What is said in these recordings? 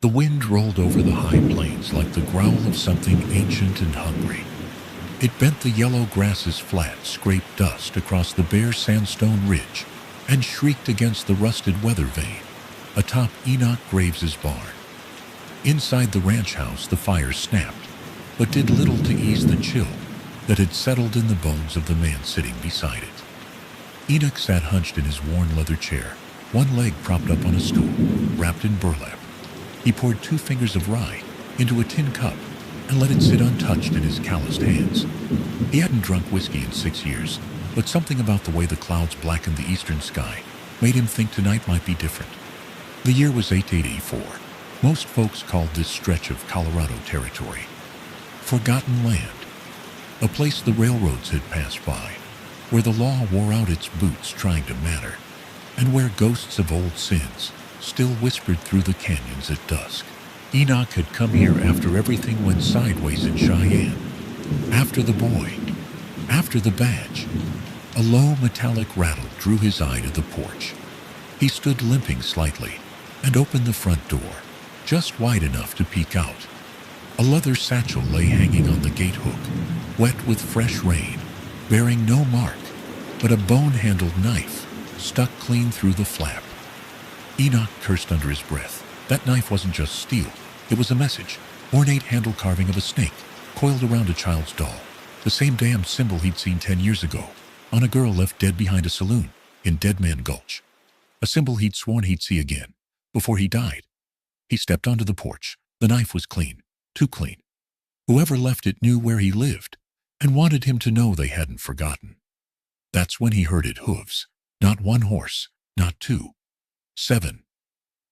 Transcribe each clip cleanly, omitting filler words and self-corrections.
The wind rolled over the high plains like the growl of something ancient and hungry. It bent the yellow grasses flat, scraped dust across the bare sandstone ridge, and shrieked against the rusted weather vane atop Enoch Graves's barn. Inside the ranch house, the fire snapped, but did little to ease the chill that had settled in the bones of the man sitting beside it. Enoch sat hunched in his worn leather chair, one leg propped up on a stool, wrapped in burlap. He poured 2 fingers of rye into a tin cup and let it sit untouched in his calloused hands. He hadn't drunk whiskey in 6 years, but something about the way the clouds blackened the eastern sky made him think tonight might be different. The year was 1884. Most folks called this stretch of Colorado territory Forgotten Land, a place the railroads had passed by, where the law wore out its boots trying to matter, and where ghosts of old sins still whispered through the canyons at dusk. Enoch had come here after everything went sideways in Cheyenne, after the boy, after the badge. A low metallic rattle drew his eye to the porch. He stood limping slightly and opened the front door, just wide enough to peek out. A leather satchel lay hanging on the gate hook, wet with fresh rain, bearing no mark, but a bone-handled knife stuck clean through the flap. Enoch cursed under his breath. That knife wasn't just steel, it was a message, ornate handle carving of a snake, coiled around a child's doll, the same damn symbol he'd seen 10 years ago, on a girl left dead behind a saloon in Dead Man Gulch. A symbol he'd sworn he'd see again, before he died. He stepped onto the porch. The knife was clean, too clean. Whoever left it knew where he lived, and wanted him to know they hadn't forgotten. That's when he herded hooves. Not 1 horse, not 2. 7.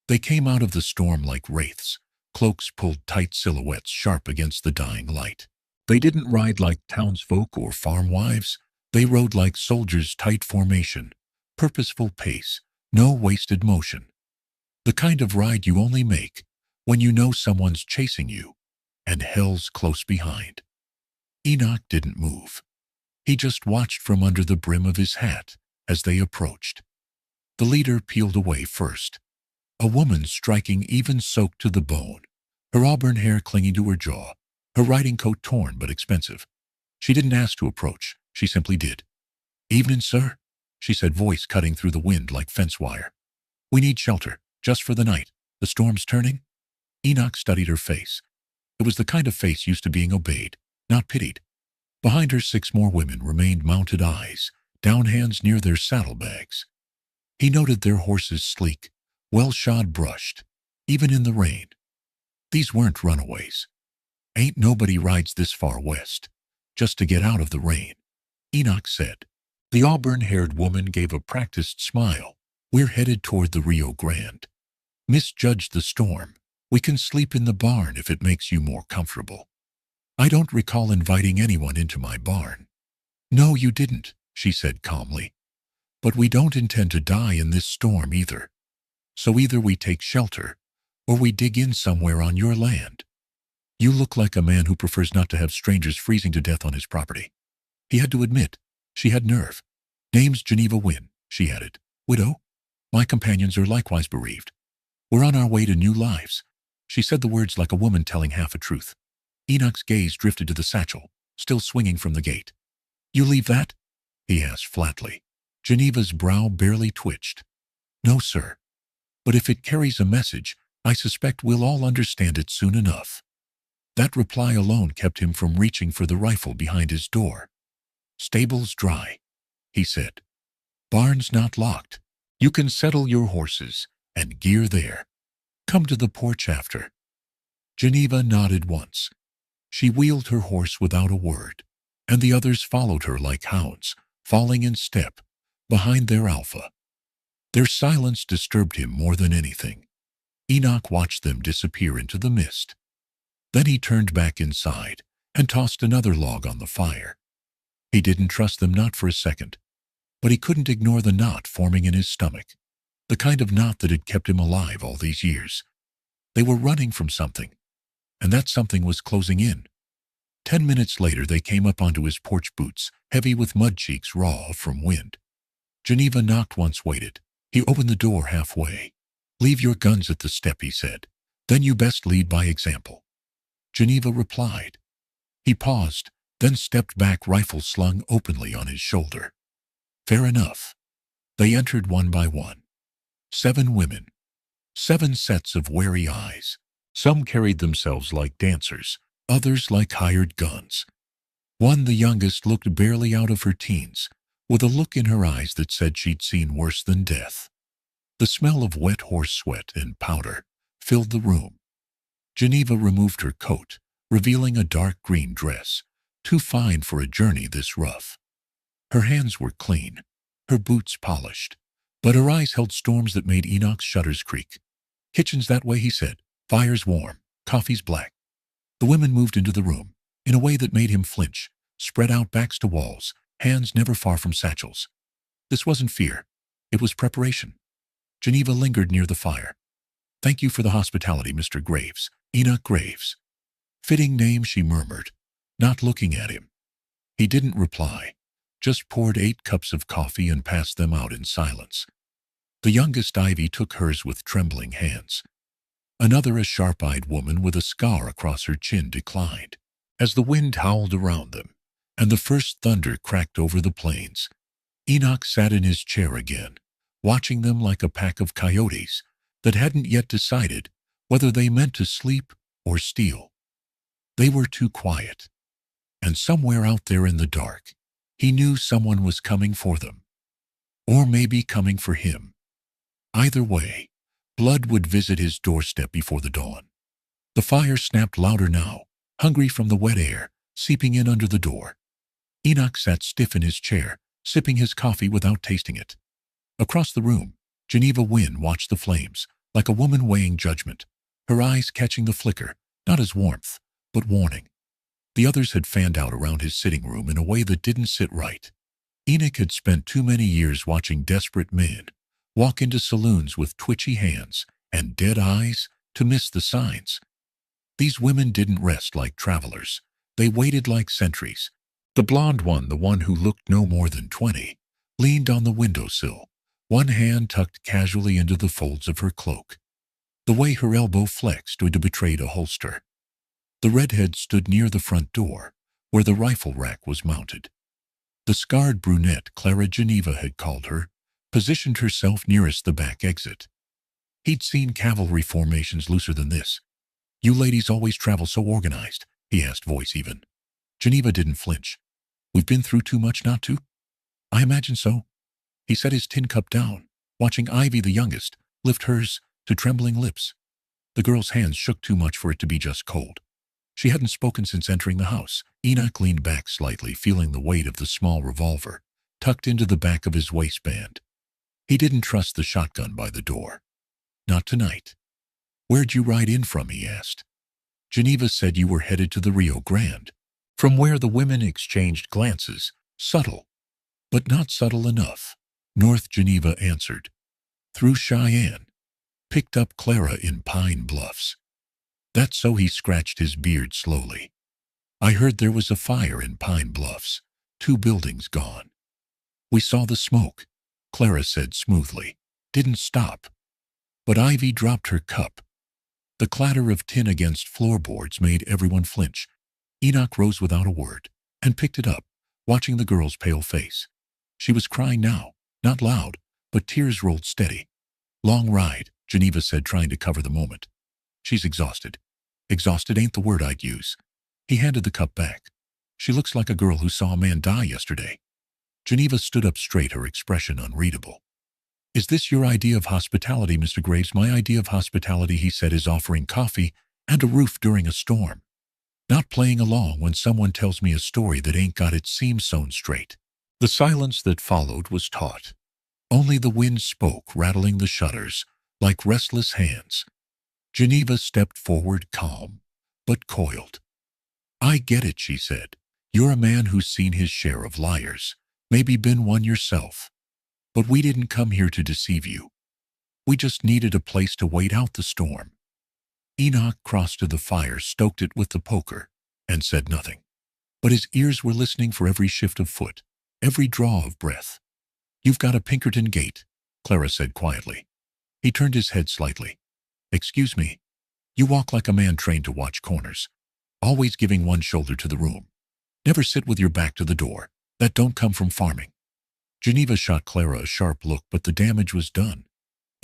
They came out of the storm like wraiths, cloaks pulled tight, silhouettes sharp against the dying light. They didn't ride like townsfolk or farm wives. They rode like soldiers, tight formation, purposeful pace, no wasted motion. The kind of ride you only make when you know someone's chasing you and hell's close behind. Enoch didn't move. He just watched from under the brim of his hat as they approached. The leader peeled away first. A woman striking, even soaked to the bone, her auburn hair clinging to her jaw, her riding coat torn but expensive. She didn't ask to approach, she simply did. "Evening, sir," she said, voice cutting through the wind like fence wire. "We need shelter, just for the night. The storm's turning." Enoch studied her face. It was the kind of face used to being obeyed, not pitied. Behind her, 6 more women remained, mounted eyes, down hands near their saddlebags. He noted their horses, sleek, well-shod, brushed, even in the rain. These weren't runaways. Ain't nobody rides this far west, just to get out of the rain, Enoch said. The auburn-haired woman gave a practiced smile. "We're headed toward the Rio Grande. Misjudged the storm. We can sleep in the barn if it makes you more comfortable. I don't recall inviting anyone into my barn." "No, you didn't," she said calmly. "But we don't intend to die in this storm either. So either we take shelter, or we dig in somewhere on your land. You look like a man who prefers not to have strangers freezing to death on his property." He had to admit, she had nerve. "Name's Geneva Wynne," she added. "Widow. My companions are likewise bereaved. We're on our way to new lives." She said the words like a woman telling half a truth. Enoch's gaze drifted to the satchel, still swinging from the gate. "You leave that?" he asked flatly. Geneva's brow barely twitched. "No, sir. But if it carries a message, I suspect we'll all understand it soon enough." That reply alone kept him from reaching for the rifle behind his door. "Stable's dry," he said. "Barn's not locked. You can settle your horses and gear there. Come to the porch after." Geneva nodded once. She wheeled her horse without a word, and the others followed her like hounds, falling in step behind their alpha. Their silence disturbed him more than anything. Enoch watched them disappear into the mist. Then he turned back inside and tossed another log on the fire. He didn't trust them, not for a second, but he couldn't ignore the knot forming in his stomach, the kind of knot that had kept him alive all these years. They were running from something, and that something was closing in. 10 minutes later, they came up onto his porch, boots heavy with mud, cheeks raw from wind. Geneva knocked once, waited. He opened the door halfway. "Leave your guns at the step," he said. Then you best lead by example, Geneva replied. He paused, then stepped back, rifle slung openly on his shoulder. Fair enough. They entered one by one. 7 women. 7 sets of wary eyes. Some carried themselves like dancers, others like hired guns. One, the youngest, looked barely out of her teens, with a look in her eyes that said she'd seen worse than death. The smell of wet horse sweat and powder filled the room. Geneva removed her coat, revealing a dark green dress, too fine for a journey this rough. Her hands were clean, her boots polished, but her eyes held storms that made Enoch's shutters creak. Kitchen's that way, he said. Fire's warm, coffee's black. The women moved into the room, in a way that made him flinch, spread out backs to walls, hands never far from satchels. This wasn't fear. It was preparation. Geneva lingered near the fire. Thank you for the hospitality, Mr. Graves. Enoch Graves. Fitting name, she murmured, not looking at him. He didn't reply, just poured 8 cups of coffee and passed them out in silence. The youngest, Ivy, took hers with trembling hands. Another, a sharp-eyed woman with a scar across her chin, declined. As the wind howled around them, and the first thunder cracked over the plains, Enoch sat in his chair again, watching them like a pack of coyotes that hadn't yet decided whether they meant to sleep or steal. They were too quiet, and somewhere out there in the dark, he knew someone was coming for them, or maybe coming for him. Either way, blood would visit his doorstep before the dawn. The fire snapped louder now, hungry from the wet air seeping in under the door. Enoch sat stiff in his chair, sipping his coffee without tasting it. Across the room, Geneva Wynne watched the flames, like a woman weighing judgment, her eyes catching the flicker, not as warmth, but warning. The others had fanned out around his sitting room in a way that didn't sit right. Enoch had spent too many years watching desperate men walk into saloons with twitchy hands and dead eyes to miss the signs. These women didn't rest like travelers. They waited like sentries. The blonde one, the one who looked no more than 20, leaned on the windowsill, one hand tucked casually into the folds of her cloak. The way her elbow flexed would have betrayed a holster. The redhead stood near the front door, where the rifle rack was mounted. The scarred brunette Clara Geneva had called her positioned herself nearest the back exit. He'd seen cavalry formations looser than this. You ladies always travel so organized, he asked, voice even. Geneva didn't flinch. We've been through too much not to? I imagine so. He set his tin cup down, watching Ivy, the youngest, lift hers to trembling lips. The girl's hands shook too much for it to be just cold. She hadn't spoken since entering the house. Enoch leaned back slightly, feeling the weight of the small revolver tucked into the back of his waistband. He didn't trust the shotgun by the door. Not tonight. Where'd you ride in from? He asked. Geneva said you were headed to the Rio Grande. From where the women exchanged glances, subtle, but not subtle enough. North, Geneva answered. Through Cheyenne. Picked up Clara in Pine Bluffs. That's so. He scratched his beard slowly. I heard there was a fire in Pine Bluffs. 2 buildings gone. We saw the smoke, Clara said smoothly. Didn't stop. But Ivy dropped her cup. The clatter of tin against floorboards made everyone flinch. Enoch rose without a word and picked it up, watching the girl's pale face. She was crying now, not loud, but tears rolled steady. Long ride, Geneva said, trying to cover the moment. She's exhausted. Exhausted ain't the word I'd use. He handed the cup back. She looks like a girl who saw a man die yesterday. Geneva stood up straight, her expression unreadable. Is this your idea of hospitality, Mr. Graves? My idea of hospitality, he said, is offering coffee and a roof during a storm. Not playing along when someone tells me a story that ain't got its seam sewn straight. The silence that followed was taut. Only the wind spoke, rattling the shutters like restless hands. Geneva stepped forward, calm, but coiled. I get it, she said. You're a man who's seen his share of liars, maybe been one yourself. But we didn't come here to deceive you. We just needed a place to wait out the storm. Enoch crossed to the fire, stoked it with the poker, and said nothing. But his ears were listening for every shift of foot, every draw of breath. You've got a Pinkerton gait, Clara said quietly. He turned his head slightly. Excuse me. You walk like a man trained to watch corners, always giving one shoulder to the room. Never sit with your back to the door. That don't come from farming. Geneva shot Clara a sharp look, but the damage was done.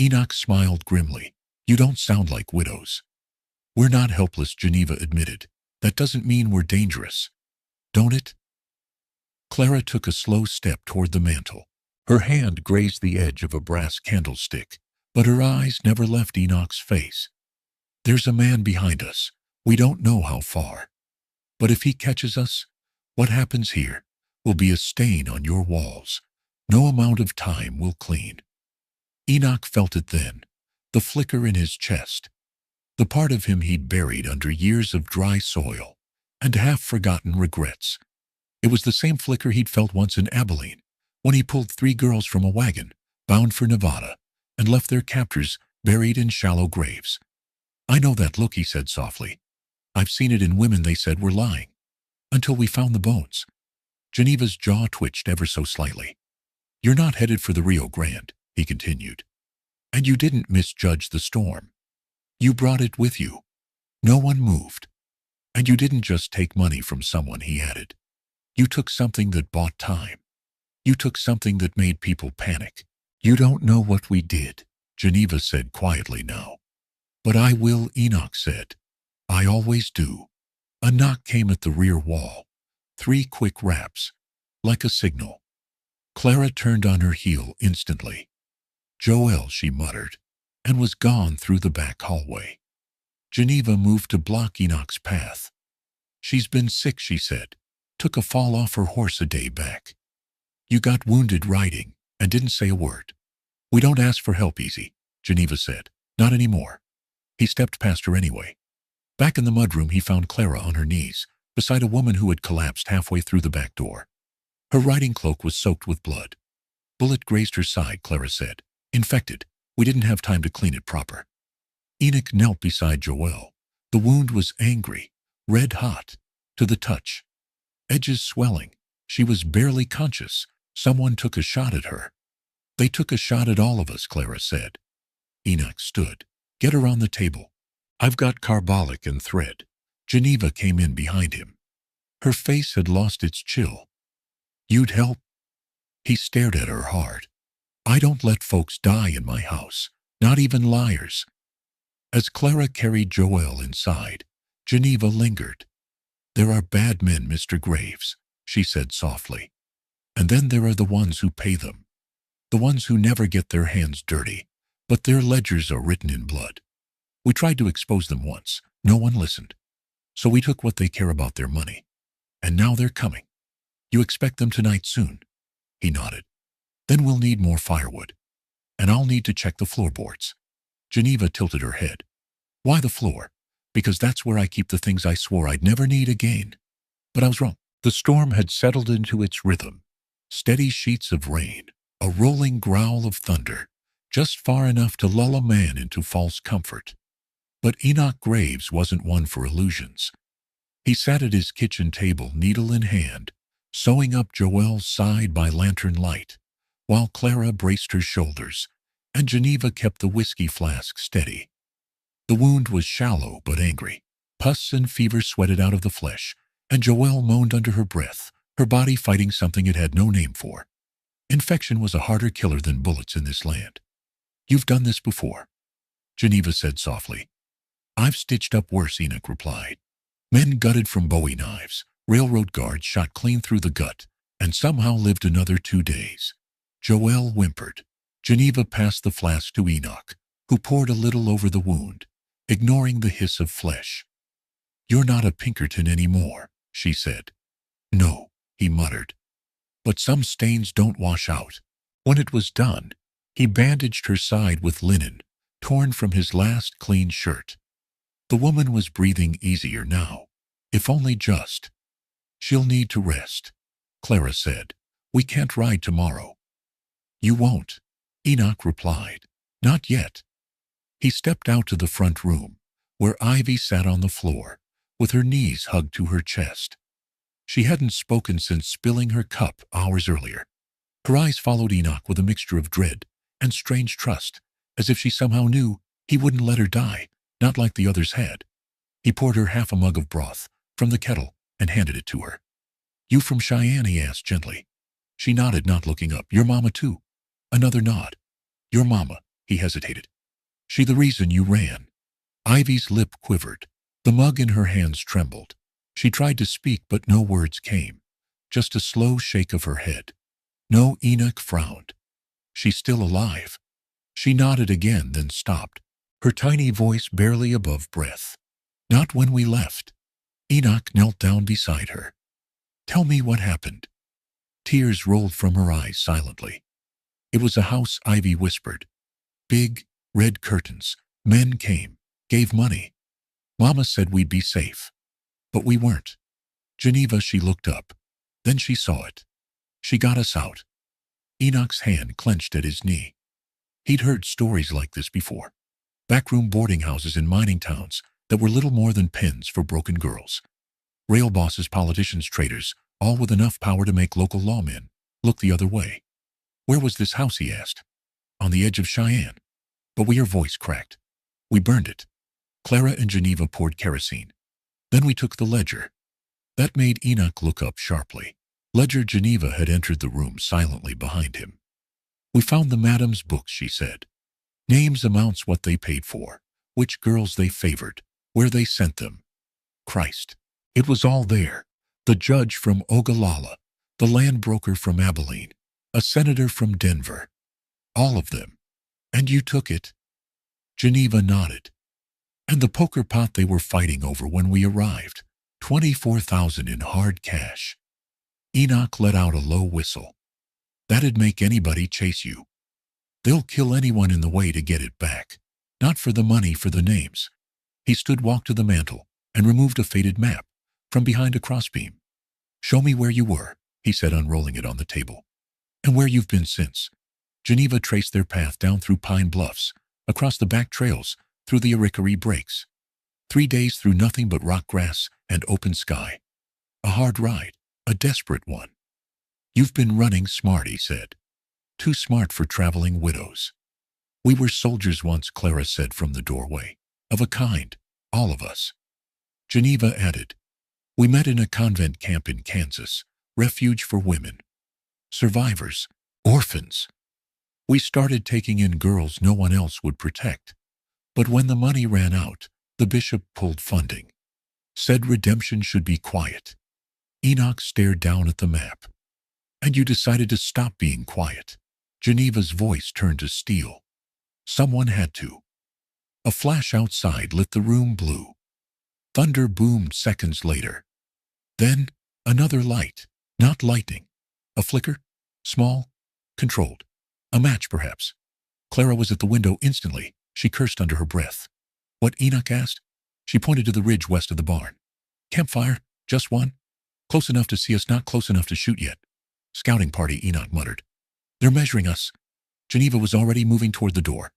Enoch smiled grimly. You don't sound like widows. We're not helpless, Geneva admitted. That doesn't mean we're dangerous. Don't it? Clara took a slow step toward the mantel. Her hand grazed the edge of a brass candlestick, but her eyes never left Enoch's face. There's a man behind us. We don't know how far. But if he catches us, what happens here will be a stain on your walls. No amount of time will clean. Enoch felt it then, the flicker in his chest, the part of him he'd buried under years of dry soil and half-forgotten regrets. It was the same flicker he'd felt once in Abilene, when he pulled 3 girls from a wagon, bound for Nevada, and left their captors buried in shallow graves. I know that look, he said softly. I've seen it in women they said were lying, until we found the bones. Geneva's jaw twitched ever so slightly. You're not headed for the Rio Grande, he continued. And you didn't misjudge the storm. You brought it with you. No one moved. And you didn't just take money from someone, he added. You took something that bought time. You took something that made people panic. You don't know what we did, Geneva said quietly now. But I will, Enoch said. I always do. A knock came at the rear wall. 3 quick raps, like a signal. Clara turned on her heel instantly. Joelle, she muttered, and was gone through the back hallway. Geneva moved to block Enoch's path. She's been sick, she said. Took a fall off her horse a day back. You got wounded riding and didn't say a word. We don't ask for help easy, Geneva said. Not anymore. He stepped past her anyway. Back in the mudroom, he found Clara on her knees, beside a woman who had collapsed halfway through the back door. Her riding cloak was soaked with blood. Bullet grazed her side, Clara said. Infected. We didn't have time to clean it proper. Enoch knelt beside Joelle. The wound was angry, red hot, to the touch. Edges swelling. She was barely conscious. Someone took a shot at her. They took a shot at all of us, Clara said. Enoch stood. Get her on the table. I've got carbolic and thread. Geneva came in behind him. Her face had lost its chill. You'd help? He stared at her hard. I don't let folks die in my house, not even liars. As Clara carried Joelle inside, Geneva lingered. There are bad men, Mr. Graves, she said softly. And then there are the ones who pay them. The ones who never get their hands dirty, but their ledgers are written in blood. We tried to expose them once. No one listened. So we took what they care about, their money. And now they're coming. You expect them tonight soon? He nodded. Then we'll need more firewood. And I'll need to check the floorboards. Geneva tilted her head. Why the floor? Because that's where I keep the things I swore I'd never need again. But I was wrong. The storm had settled into its rhythm. Steady sheets of rain, a rolling growl of thunder, just far enough to lull a man into false comfort. But Enoch Graves wasn't one for illusions. He sat at his kitchen table, needle in hand, sewing up Joelle's side by lantern light, while Clara braced her shoulders, and Geneva kept the whiskey flask steady. The wound was shallow but angry. Pus and fever sweated out of the flesh, and Joelle moaned under her breath, her body fighting something it had no name for. Infection was a harder killer than bullets in this land. You've done this before, Geneva said softly. I've stitched up worse, Enoch replied. Men gutted from Bowie knives, railroad guards shot clean through the gut, and somehow lived another 2 days. Joelle whimpered. Geneva passed the flask to Enoch, who poured a little over the wound, ignoring the hiss of flesh. You're not a Pinkerton anymore, she said. No, he muttered. But some stains don't wash out. When it was done, he bandaged her side with linen, torn from his last clean shirt. The woman was breathing easier now, if only just. She'll need to rest, Clara said. We can't ride tomorrow. You won't, Enoch replied. Not yet. He stepped out to the front room, where Ivy sat on the floor, with her knees hugged to her chest. She hadn't spoken since spilling her cup hours earlier. Her eyes followed Enoch with a mixture of dread and strange trust, as if she somehow knew he wouldn't let her die, not like the others had. He poured her half a mug of broth from the kettle and handed it to her. "You from Cheyenne?" he asked gently. She nodded, not looking up. "Your mama too?" Another nod. "Your mama," he hesitated. "She the reason you ran?" Ivy's lip quivered. The mug in her hands trembled. She tried to speak, but no words came. Just a slow shake of her head. "No." Enoch frowned. "She's still alive." She nodded again, then stopped, her tiny voice barely above breath. "Not when we left." Enoch knelt down beside her. "Tell me what happened." Tears rolled from her eyes silently. "It was a house," Ivy whispered. "Big, red curtains. Men came, gave money. Mama said we'd be safe. But we weren't. Geneva." She looked up. Then she saw it. "She got us out." Enoch's hand clenched at his knee. He'd heard stories like this before. Backroom boarding houses in mining towns that were little more than pens for broken girls. Rail bosses, politicians, traders, all with enough power to make local lawmen look the other way. "Where was this house?" he asked. "On the edge of Cheyenne." But her voice cracked. "We burned it." Clara and Geneva poured kerosene. "Then we took the ledger." That made Enoch look up sharply. Ledger. Geneva had entered the room silently behind him. "We found the madam's books," she said. "Names, amounts, what they paid for, which girls they favored, where they sent them. Christ. It was all there. The judge from Ogallala, the land broker from Abilene, a senator from Denver. All of them. And you took it?" Geneva nodded. "And the poker pot they were fighting over when we arrived. 24,000 in hard cash." Enoch let out a low whistle. "That'd make anybody chase you. They'll kill anyone in the way to get it back. Not for the money, for the names." He walked to the mantel, and removed a faded map from behind a crossbeam. "Show me where you were," he said, unrolling it on the table. "And where you've been since." Geneva traced their path down through pine bluffs, across the back trails, through the Arickaree breaks. 3 days through nothing but rock grass and open sky. A hard ride, a desperate one. "You've been running smart," he said. "Too smart for traveling widows." "We were soldiers once," Clara said from the doorway. "Of a kind, all of us." Geneva added, "We met in a convent camp in Kansas, refuge for women. Survivors, orphans. We started taking in girls no one else would protect. But when the money ran out, the bishop pulled funding. Said redemption should be quiet." Enoch stared down at the map. "And you decided to stop being quiet." Geneva's voice turned to steel. "Someone had to." A flash outside lit the room blue. Thunder boomed seconds later. Then, another light, not lightning. A flicker, small, controlled. A match, perhaps. Clara was at the window instantly. She cursed under her breath. "What?" Enoch asked. She pointed to the ridge west of the barn. "Campfire, just one. Close enough to see us, not close enough to shoot yet." "Scouting party," Enoch muttered. "They're measuring us." Geneva was already moving toward the door.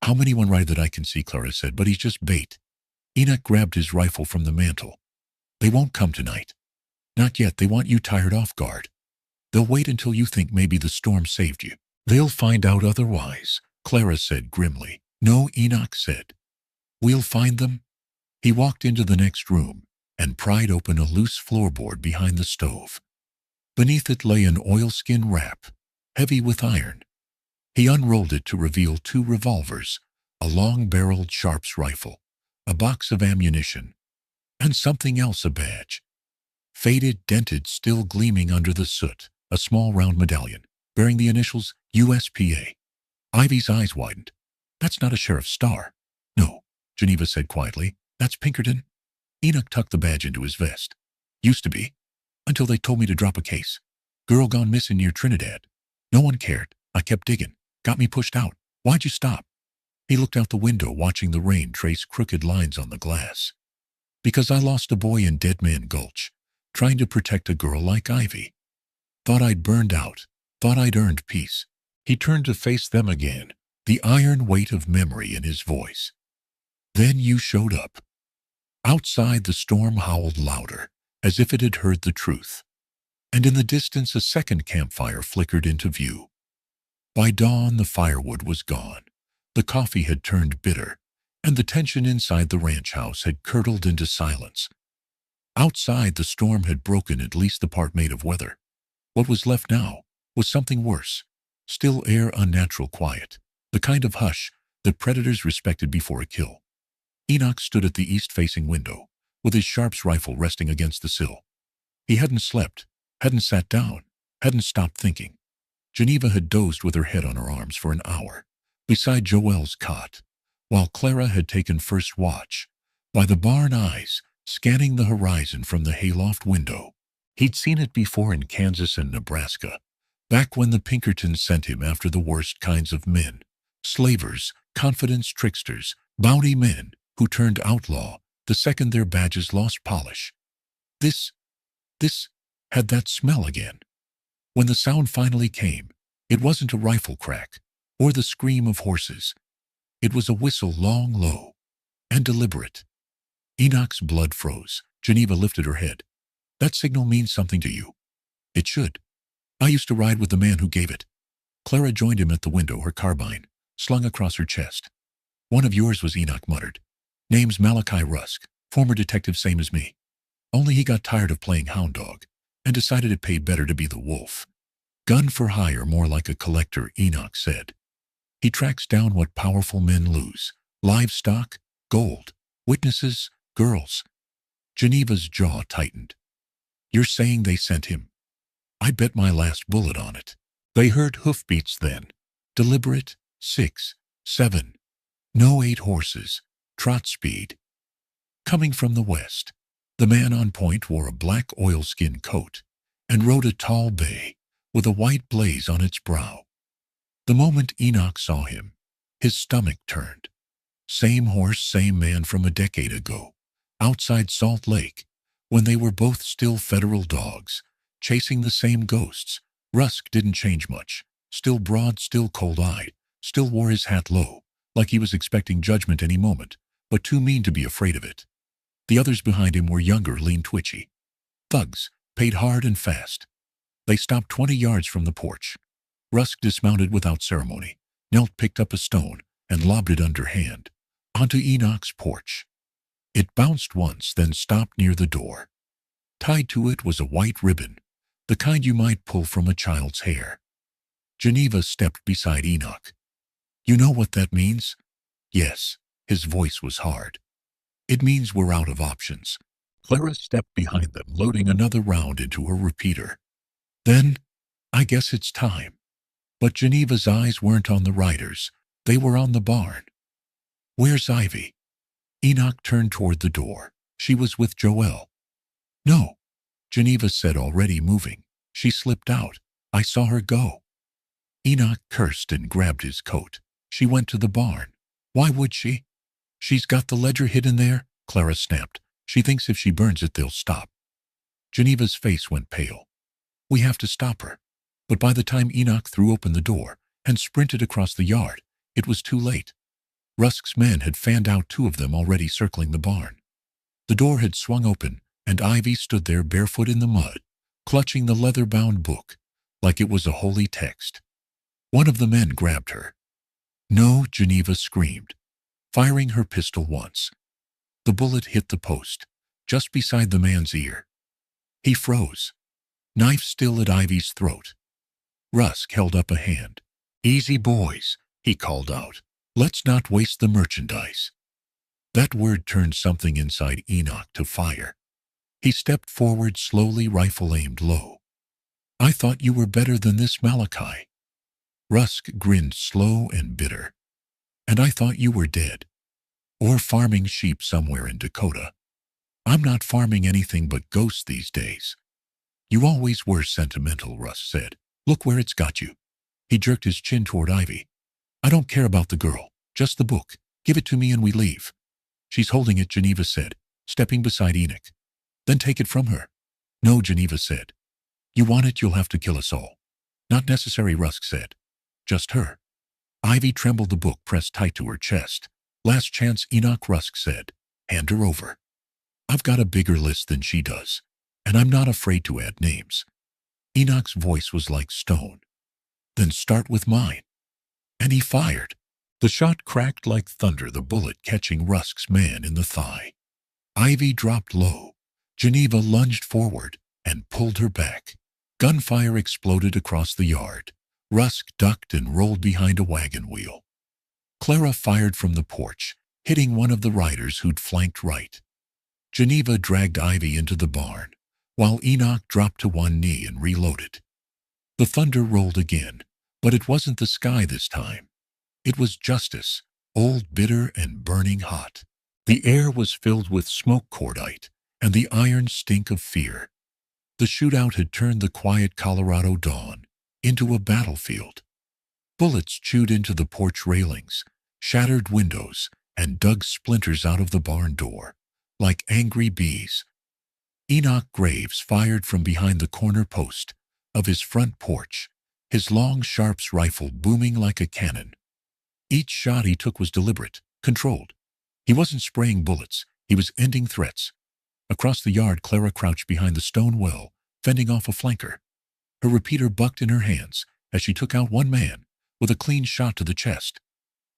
"How many?" "One right that I can see," Clara said, "but he's just bait." Enoch grabbed his rifle from the mantel. "They won't come tonight. Not yet. They want you tired off guard. They'll wait until you think maybe the storm saved you." "They'll find out otherwise," Clara said grimly. "No," Enoch said. "We'll find them." He walked into the next room and pried open a loose floorboard behind the stove. Beneath it lay an oilskin wrap, heavy with iron. He unrolled it to reveal 2 revolvers, a long-barreled Sharps rifle, a box of ammunition, and something else, a badge. Faded, dented, still gleaming under the soot, a small round medallion, bearing the initials USPA. Ivy's eyes widened. "That's not a sheriff's star." "No," Geneva said quietly. "That's Pinkerton." Enoch tucked the badge into his vest. "Used to be. Until they told me to drop a case. Girl gone missing near Trinidad. No one cared. I kept digging. Got me pushed out. Why'd you stop?" He looked out the window, watching the rain trace crooked lines on the glass. "Because I lost a boy in Dead Man Gulch, trying to protect a girl like Ivy. Thought I'd burned out. Thought I'd earned peace." He turned to face them again, the iron weight of memory in his voice. "Then you showed up." Outside, the storm howled louder, as if it had heard the truth. And in the distance, a second campfire flickered into view. By dawn, the firewood was gone. The coffee had turned bitter, and the tension inside the ranch house had curdled into silence. Outside, the storm had broken at least the part made of weather. What was left now was something worse. Still air, unnatural quiet. The kind of hush that predators respected before a kill. Enoch stood at the east-facing window, with his Sharps rifle resting against the sill. He hadn't slept, hadn't sat down, hadn't stopped thinking. Geneva had dozed with her head on her arms for an hour, beside Joelle's cot, while Clara had taken first watch, by the barn eyes, scanning the horizon from the hayloft window. He'd seen it before in Kansas and Nebraska, back when the Pinkertons sent him after the worst kinds of men. Slavers, confidence tricksters, bounty men who turned outlaw the second their badges lost polish. This had that smell again. When the sound finally came, it wasn't a rifle crack or the scream of horses. It was a whistle long, low, and deliberate. Enoch's blood froze. Geneva lifted her head. That signal means something to you. It should. I used to ride with the man who gave it. Clara joined him at the window, her carbine slung across her chest. One of yours was, Enoch muttered. Name's Malachi Rusk, former detective same as me. Only he got tired of playing hound dog and decided it paid better to be the wolf. Gun for hire, more like a collector, Enoch said. He tracks down what powerful men lose. Livestock, gold, witnesses, girls. Geneva's jaw tightened. You're saying they sent him? I bet my last bullet on it. They heard hoofbeats then. Deliberate, 6, 7. No 8 horses. Trot speed. Coming from the west, the man on point wore a black oilskin coat and rode a tall bay with a white blaze on its brow. The moment Enoch saw him, his stomach turned. Same horse, same man from a decade ago, outside Salt Lake, when they were both still federal dogs, chasing the same ghosts. Rusk didn't change much. Still broad, still cold-eyed, still wore his hat low, like he was expecting judgment any moment, but too mean to be afraid of it. The others behind him were younger, lean, twitchy. Thugs, paid hard and fast. They stopped 20 yards from the porch. Rusk dismounted without ceremony, knelt, picked up a stone, and lobbed it underhand, onto Enoch's porch. It bounced once, then stopped near the door. Tied to it was a white ribbon, the kind you might pull from a child's hair. Geneva stepped beside Enoch. You know what that means? Yes, his voice was hard. It means we're out of options. Clara stepped behind them, loading another round into her repeater. Then, I guess it's time. But Geneva's eyes weren't on the riders. They were on the barn. Where's Ivy? Enoch turned toward the door. She was with Joelle. No, Geneva said, already moving. She slipped out. I saw her go. Enoch cursed and grabbed his coat. She went to the barn. Why would she? She's got the ledger hidden there, Clara snapped. She thinks if she burns it, they'll stop. Geneva's face went pale. We have to stop her. But by the time Enoch threw open the door and sprinted across the yard, it was too late. Rusk's men had fanned out, 2 of them already circling the barn. The door had swung open, and Ivy stood there barefoot in the mud, clutching the leather-bound book, like it was a holy text. One of the men grabbed her. No, Geneva screamed, firing her pistol once. The bullet hit the post, just beside the man's ear. He froze, knife still at Ivy's throat. Rusk held up a hand. Easy, boys, he called out. Let's not waste the merchandise. That word turned something inside Enoch to fire. He stepped forward slowly, rifle aimed low. I thought you were better than this, Malachi. Rusk grinned, slow and bitter. And I thought you were dead. Or farming sheep somewhere in Dakota. I'm not farming anything but ghosts these days. You always were sentimental, Rusk said. Look where it's got you. He jerked his chin toward Ivy. I don't care about the girl, just the book. Give it to me and we leave. She's holding it, Geneva said, stepping beside Enoch. Then take it from her. No, Geneva said. You want it, you'll have to kill us all. Not necessary, Rusk said. Just her. Ivy trembled, the book pressed tight to her chest. Last chance, Enoch, Rusk said. Hand her over. I've got a bigger list than she does, and I'm not afraid to add names. Enoch's voice was like stone. Then start with mine. And he fired. The shot cracked like thunder, the bullet catching Rusk's man in the thigh. Ivy dropped low. Geneva lunged forward and pulled her back. Gunfire exploded across the yard. Rusk ducked and rolled behind a wagon wheel. Clara fired from the porch, hitting one of the riders who'd flanked right. Geneva dragged Ivy into the barn, while Enoch dropped to one knee and reloaded. The thunder rolled again, but it wasn't the sky this time. It was justice, old, bitter, and burning hot. The air was filled with smoke cordite and the iron stink of fear. The shootout had turned the quiet Colorado dawn into a battlefield. Bullets chewed into the porch railings, shattered windows, and dug splinters out of the barn door, like angry bees. Enoch Graves fired from behind the corner post of his front porch, his long Sharps rifle booming like a cannon. Each shot he took was deliberate, controlled. He wasn't spraying bullets, he was ending threats. Across the yard, Clara crouched behind the stone well, fending off a flanker. Her repeater bucked in her hands as she took out one man with a clean shot to the chest.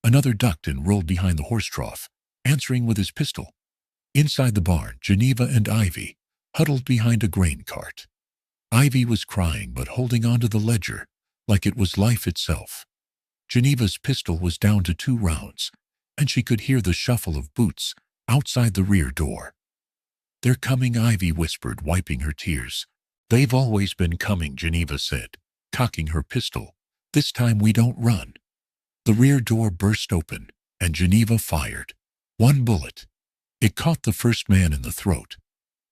Another ducked and rolled behind the horse trough, answering with his pistol. Inside the barn, Geneva and Ivy huddled behind a grain cart. Ivy was crying but holding onto the ledger like it was life itself. Geneva's pistol was down to 2 rounds, and she could hear the shuffle of boots outside the rear door. "They're coming," Ivy whispered, wiping her tears. "They've always been coming," Geneva said, cocking her pistol. "This time we don't run." The rear door burst open, and Geneva fired. One bullet. It caught the first man in the throat.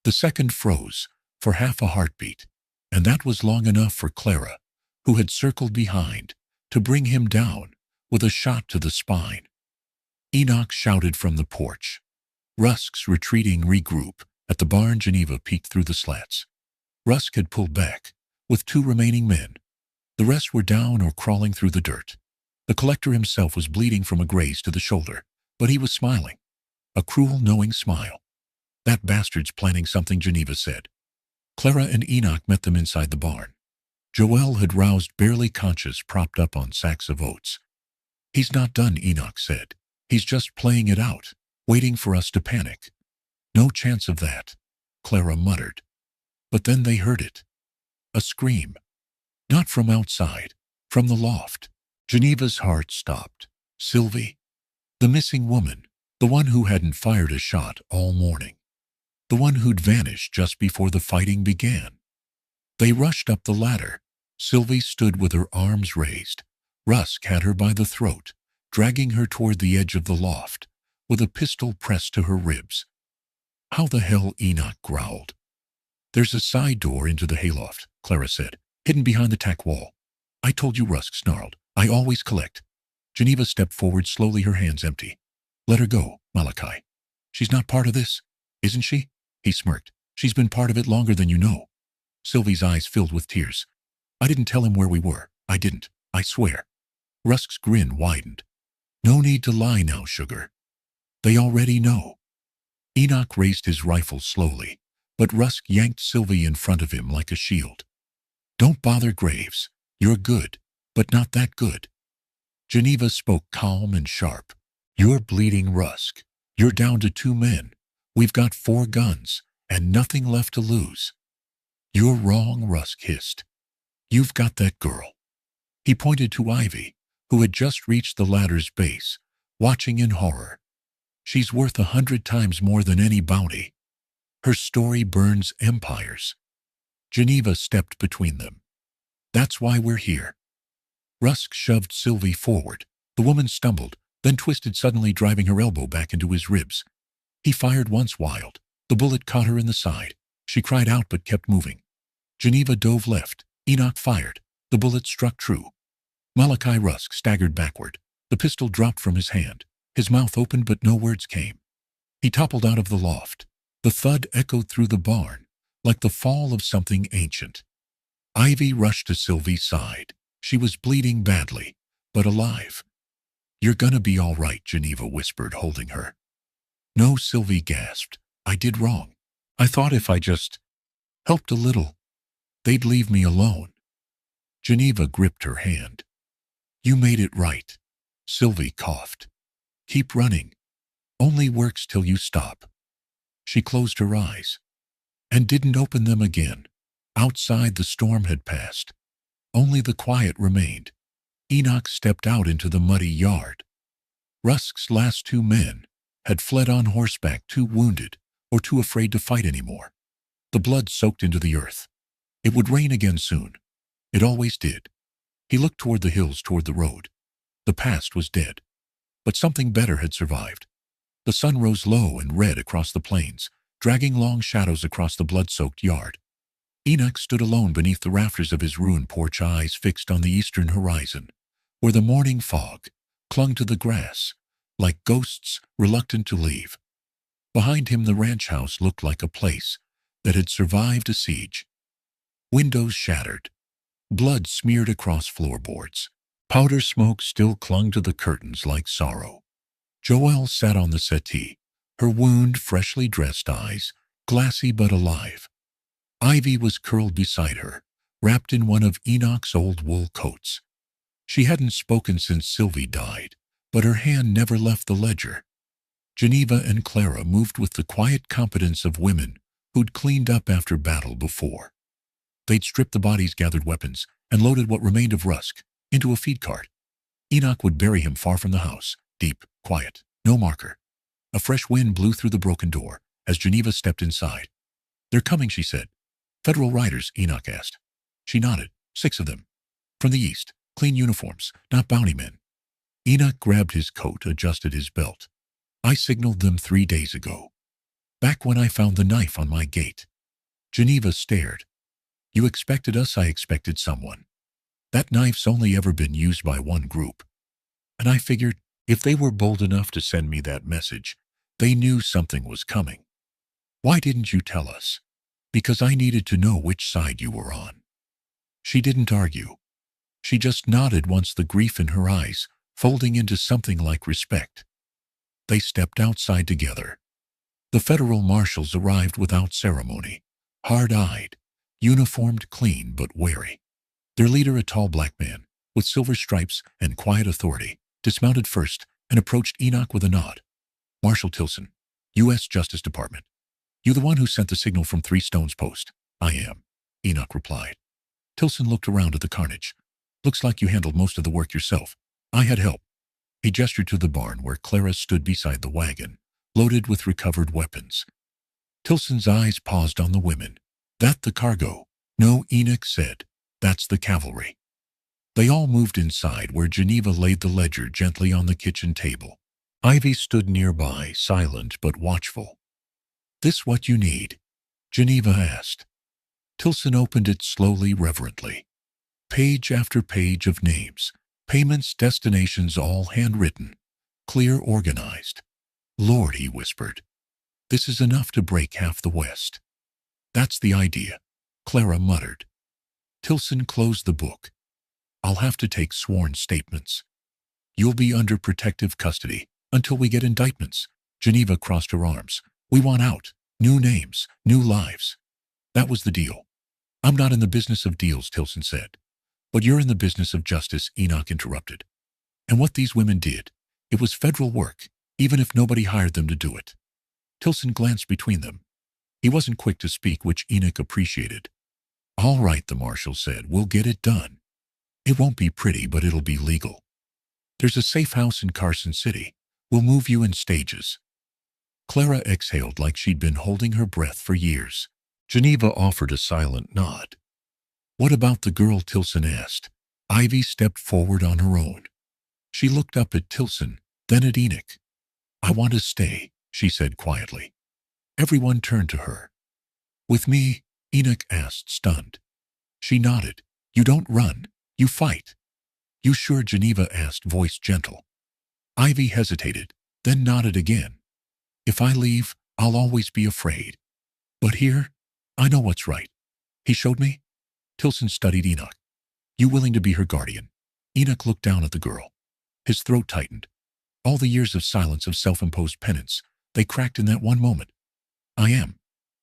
The second froze for half a heartbeat, and that was long enough for Clara, who had circled behind, to bring him down with a shot to the spine. Enoch shouted from the porch. Rusk's retreating regroup at the barn. Geneva peeked through the slats. Rusk had pulled back, with 2 remaining men. The rest were down or crawling through the dirt. The collector himself was bleeding from a graze to the shoulder, but he was smiling. A cruel, knowing smile. "That bastard's planning something," Geneva said. Clara and Enoch met them inside the barn. Joelle had roused, barely conscious, propped up on sacks of oats. "He's not done," Enoch said. "He's just playing it out, waiting for us to panic." "No chance of that," Clara muttered. But then they heard it. A scream. Not from outside, from the loft. Geneva's heart stopped. Sylvie? The missing woman, the one who hadn't fired a shot all morning. The one who'd vanished just before the fighting began. They rushed up the ladder. Sylvie stood with her arms raised. Rusk had her by the throat, dragging her toward the edge of the loft, with a pistol pressed to her ribs. "How the hell?" Enoch growled. "There's a side door into the hayloft," Clara said, "hidden behind the tack wall." "I told you," Rusk snarled. "I always collect." Geneva stepped forward slowly, her hands empty. "Let her go, Malachi. She's not part of this, isn't she?" He smirked. "She's been part of it longer than you know." Sylvie's eyes filled with tears. "I didn't tell him where we were. I didn't. I swear." Rusk's grin widened. "No need to lie now, sugar. They already know." Enoch raised his rifle slowly, but Rusk yanked Sylvie in front of him like a shield. "Don't bother, Graves. You're good, but not that good." Geneva spoke calm and sharp. "You're bleeding, Rusk. You're down to 2 men. We've got 4 guns, and nothing left to lose." "You're wrong," Rusk hissed. "You've got that girl." He pointed to Ivy, who had just reached the ladder's base, watching in horror. "She's worth 100 times more than any bounty. Her story burns empires." Geneva stepped between them. "That's why we're here." Rusk shoved Sylvie forward. The woman stumbled, then twisted suddenly, driving her elbow back into his ribs. He fired once, wild. The bullet caught her in the side. She cried out but kept moving. Geneva dove left. Enoch fired. The bullet struck true. Malachi Rusk staggered backward. The pistol dropped from his hand. His mouth opened but no words came. He toppled out of the loft. The thud echoed through the barn, like the fall of something ancient. Ivy rushed to Sylvie's side. She was bleeding badly, but alive. "You're gonna be all right," Geneva whispered, holding her. "No," Sylvie gasped. "I did wrong. I thought if I just helped a little, they'd leave me alone." Geneva gripped her hand. "You made it right." Sylvie coughed. Keep running. Only works till you stop. She closed her eyes and didn't open them again. Outside, the storm had passed. Only the quiet remained. Enoch stepped out into the muddy yard. Rusk's last 2 men had fled on horseback, too wounded or too afraid to fight anymore. The blood soaked into the earth. It would rain again soon. It always did. He looked toward the hills, toward the road. The past was dead, but something better had survived. The sun rose low and red across the plains, dragging long shadows across the blood-soaked yard. Enoch stood alone beneath the rafters of his ruined porch, eyes fixed on the eastern horizon, where the morning fog clung to the grass, like ghosts reluctant to leave. Behind him, the ranch house looked like a place that had survived a siege. Windows shattered, blood smeared across floorboards. Powder smoke still clung to the curtains like sorrow. Joelle sat on the settee, her wound, freshly dressed eyes glassy but alive. Ivy was curled beside her, wrapped in one of Enoch's old wool coats. She hadn't spoken since Sylvie died, but her hand never left the ledger. Geneva and Clara moved with the quiet competence of women who'd cleaned up after battle before. They'd stripped the bodies, gathered weapons, and loaded what remained of Rusk into a feed cart. Enoch would bury him far from the house, deep, quiet, no marker. A fresh wind blew through the broken door as Geneva stepped inside. "They're coming," she said. "Federal riders?" Enoch asked. She nodded. 6 of them. From the east, clean uniforms, not bounty men. Enoch grabbed his coat, adjusted his belt. "I signaled them 3 days ago. Back when I found the knife on my gate." Geneva stared. "You expected us?" "I expected someone. That knife's only ever been used by one group. And I figured if they were bold enough to send me that message, they knew something was coming. Why didn't you tell us?" "Because I needed to know which side you were on." She didn't argue. She just nodded, once the grief in her eyes folding into something like respect. They stepped outside together. The federal marshals arrived without ceremony, hard-eyed, uniformed, clean but wary. Their leader, a tall black man with silver stripes and quiet authority, dismounted first and approached Enoch with a nod. "Marshal Tilson, U.S. Justice Department. You the one who sent the signal from 3 Stones Post?" "I am," Enoch replied. Tilson looked around at the carnage. "Looks like you handled most of the work yourself." "I had help." He gestured to the barn where Clara stood beside the wagon, loaded with recovered weapons. Tilson's eyes paused on the women. "That the cargo?" "No," Enoch said. "That's the cavalry." They all moved inside, where Geneva laid the ledger gently on the kitchen table. Ivy stood nearby, silent but watchful. "This what you need?" Geneva asked. Tilson opened it slowly, reverently. Page after page of names, payments, destinations, all handwritten, clear, organized. "Lord," he whispered, "this is enough to break half the West." "That's the idea," Clara muttered. Tilson closed the book. "I'll have to take sworn statements. You'll be under protective custody until we get indictments." Geneva crossed her arms. "We want out. New names, new lives." "That was the deal." "I'm not in the business of deals," Tilson said. "But you're in the business of justice," Enoch interrupted. "And what these women did, it was federal work, even if nobody hired them to do it." Tilson glanced between them. He wasn't quick to speak, which Enoch appreciated. "All right," the marshal said, "we'll get it done. It won't be pretty, but it'll be legal. There's a safe house in Carson City. We'll move you in stages." Clara exhaled like she'd been holding her breath for years. Geneva offered a silent nod. "What about the girl?" Tilson asked. Ivy stepped forward on her own. She looked up at Tilson, then at Enoch. "I want to stay," she said quietly. Everyone turned to her. "With me?" Enoch asked, stunned. She nodded. "You don't run. You fight." "You sure?" Geneva asked, voice gentle. Ivy hesitated, then nodded again. "If I leave, I'll always be afraid. But here, I know what's right." "He showed me?" Tilson studied Enoch. "You willing to be her guardian?" Enoch looked down at the girl. His throat tightened. All the years of silence, of self-imposed penance, they cracked in that one moment. "I am."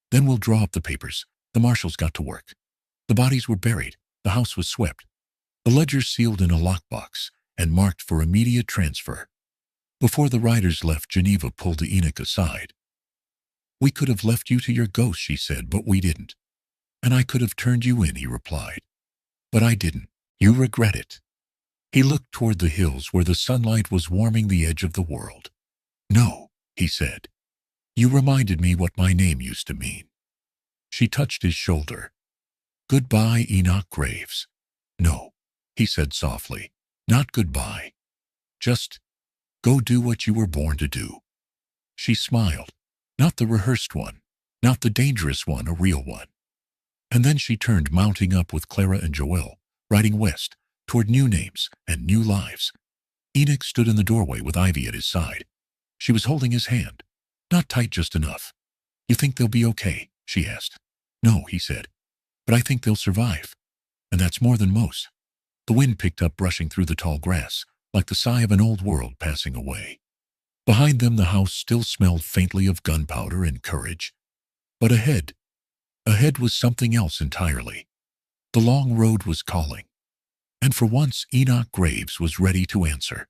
"Then we'll draw up the papers." The marshals got to work. The bodies were buried. The house was swept. The ledger sealed in a lockbox, and marked for immediate transfer. Before the riders left, Geneva pulled Enoch aside. "We could have left you to your ghost," she said, "but we didn't. And I could have turned you in," he replied. "But I didn't. You regret it." He looked toward the hills where the sunlight was warming the edge of the world. "No," he said. "You reminded me what my name used to mean." She touched his shoulder. "Goodbye, Enoch Graves." "No," he said softly. "Not goodbye. Just go do what you were born to do." She smiled. Not the rehearsed one, not the dangerous one, a real one. And then she turned, mounting up with Clara and Joel, riding west, toward new names and new lives. Enoch stood in the doorway with Ivy at his side. She was holding his hand. Not tight, just enough. "You think they'll be okay?" she asked. "No," he said. "But I think they'll survive. And that's more than most." The wind picked up, brushing through the tall grass, like the sigh of an old world passing away. Behind them, the house still smelled faintly of gunpowder and courage. But ahead was something else entirely. The long road was calling. And for once, Enoch Graves was ready to answer.